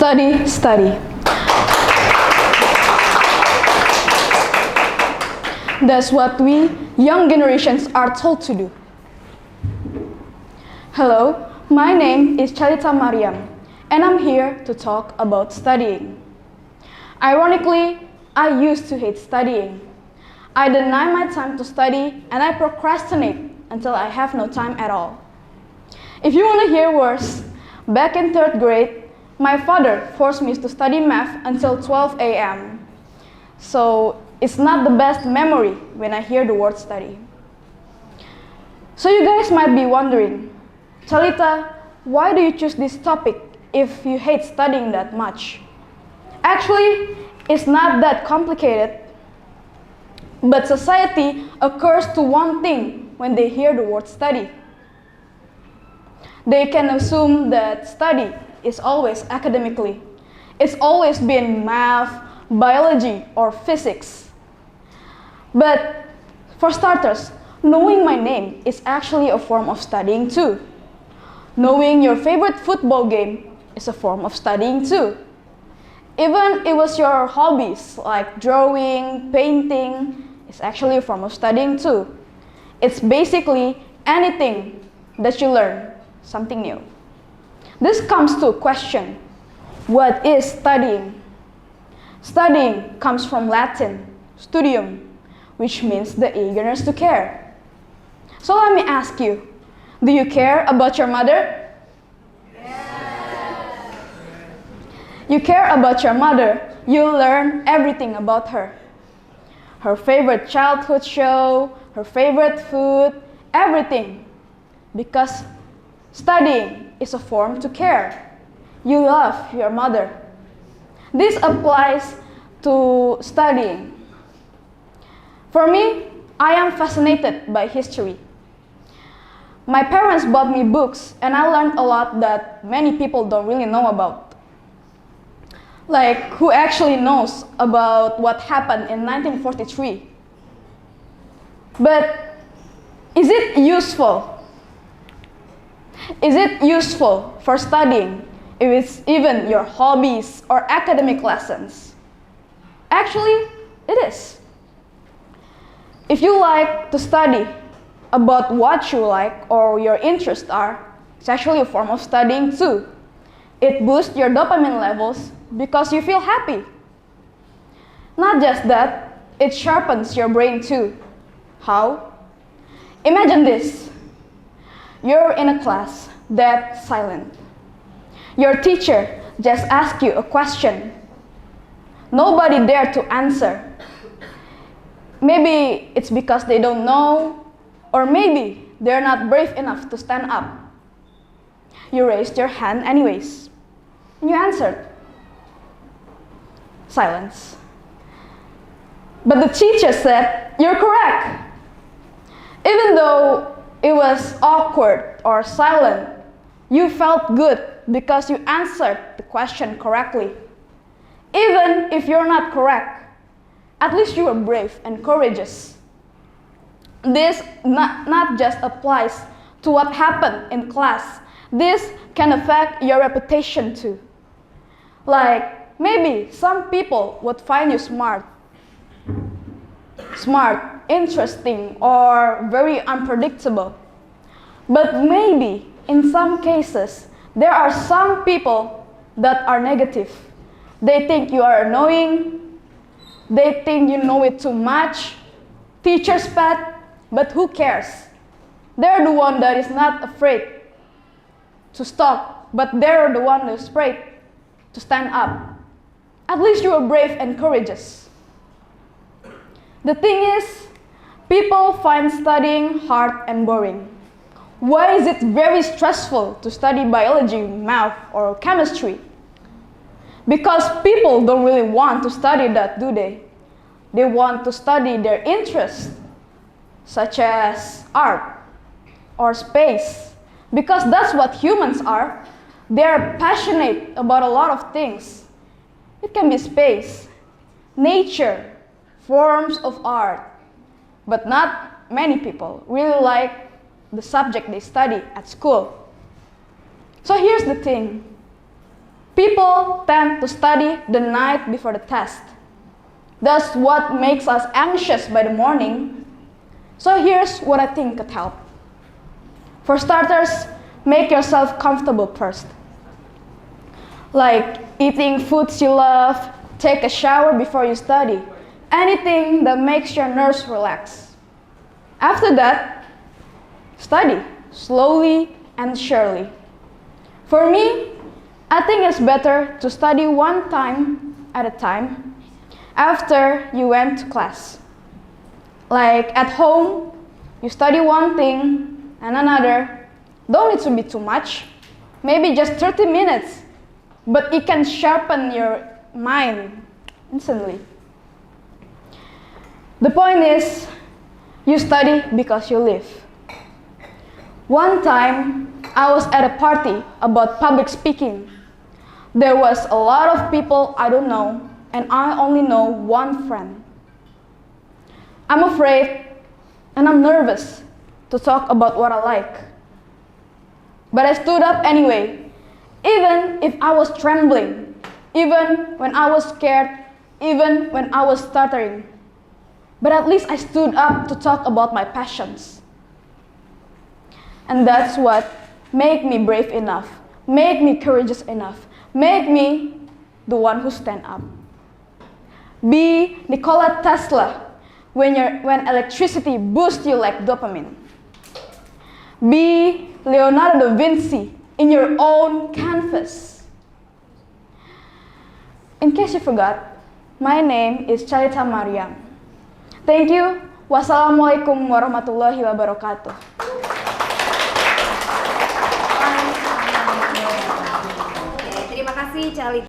Study, study. That's what we young generations are told to do. Hello, my name is Calita Maryam, and I'm here to talk about studying. Ironically, I used to hate studying. I deny my time to study, and I procrastinate until I have no time at all. If you want to hear worse, back in 3rd grade, my father forced me to study math until 12 a.m. So it's not the best memory when I hear the word study. So you guys might be wondering, Calita, why do you choose this topic if you hate studying that much? Actually, it's not that complicated. But society occurs to one thing when they hear the word study. They can assume that study is always academically. It's always been math, biology, or physics. But for starters, knowing my name is actually a form of studying too. Knowing your favorite football game is a form of studying too. Even it was your hobbies like drawing, painting, it's actually a form of studying too. It's basically anything that you learn, something new. This comes to a question, what is studying? Studying comes from Latin, studium, which means the eagerness to care. So let me ask you, do you care about your mother? Yes. You care about your mother, you learn everything about her. Her favorite childhood show, her favorite food, everything. Because studying is a form to care. You love your mother. This applies to studying. For me, I am fascinated by history. My parents bought me books and I learned a lot that many people don't really know about. Like, who actually knows about what happened in 1943? But is it useful? Is it useful for studying if it's even your hobbies or academic lessons? Actually, it is. If you like to study about what you like or your interests are, it's actually a form of studying too. It boosts your dopamine levels because you feel happy. Not just that, it sharpens your brain too. How? Imagine this. You're in a class that's silent. Your teacher just asked you a question. Nobody dared to answer. Maybe it's because they don't know, or maybe they're not brave enough to stand up. You raised your hand anyways, and you answered. Silence. But the teacher said, "You're correct." Even though it was awkward or silent, you felt good because you answered the question correctly. Even if you're not correct, at least you were brave and courageous. This not just applies to what happened in class. This can affect your reputation too. Like, maybe some people would find you smart, interesting, or very unpredictable. But maybe, in some cases, there are some people that are negative. They think you are annoying, they think you know it too much, teacher's pet, but who cares? They're the one that is not afraid to stop, but they're the one who's afraid to stand up. At least you are brave and courageous. The thing is, people find studying hard and boring. Why is it very stressful to study biology, math, or chemistry? Because people don't really want to study that, do they? They want to study their interests, such as art or space, because that's what humans are. They're passionate about a lot of things. It can be space, nature, forms of art, but not many people really like the subject they study at school. So here's the thing. People tend to study the night before the test. That's what makes us anxious by the morning. So here's what I think could help. For starters, make yourself comfortable first. Like eating foods you love, take a shower before you study, anything that makes your nerves relax. After that, study slowly and surely. For me, I think it's better to study one time at a time after you went to class. Like at home, you study one thing and another. Don't need to be too much, maybe just 30 minutes, but it can sharpen your mind instantly. The point is, you study because you live. One time, I was at a party about public speaking. There was a lot of people I don't know, and I only know one friend. I'm afraid and I'm nervous to talk about what I like. But I stood up anyway, even if I was trembling, even when I was scared, even when I was stuttering. But at least I stood up to talk about my passions. And that's what made me brave enough, made me courageous enough, made me the one who stand up. Be Nikola Tesla when electricity boosts you like dopamine. Be Leonardo da Vinci in your own canvas. In case you forgot, my name is Calita Maryam. Thank you. Wassalamualaikum warahmatullahi wabarakatuh. Terima kasih Calita.